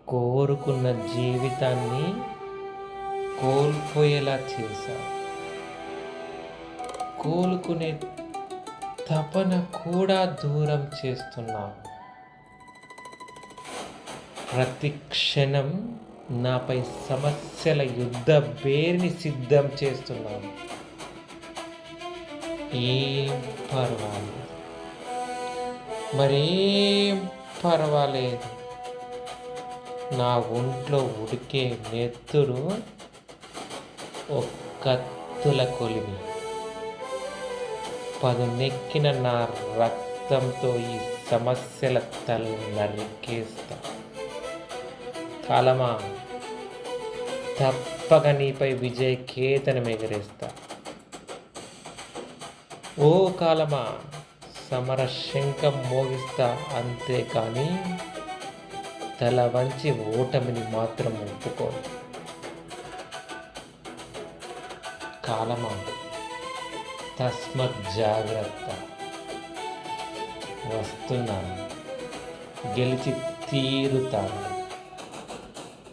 కోరుకున్న జీవితాన్ని కోల్పోయేలా చేశావు. కోలుకునే తపన కూడా దూరం చేస్తున్నావు. ప్రతి క్షణం నాపై సమస్యల యుద్ధ బేరిని సిద్ధం చేస్తున్నావు. ఏం పర్వాలేదు, మరేం పర్వాలేదు. నా ఒంట్లో ఉడికే నెత్తురు కత్తుల కొలిమి. పదునెక్కిన నా రక్తంతో ఈ సమస్యల తలను నరికేస్తా. కాలమా, తప్పక నీపై విజయ కేతనం ఎగరేస్తా. ఓ కాలమా, సమర శంఖం మోగిస్తా. అంతేకాని తల వంచి ఓటమిని మాత్రం ఒప్పుకో. కాలమా, తస్మత్ జాగ్రత్త. వస్తున్నాను, గెలిచి తీరుతాను.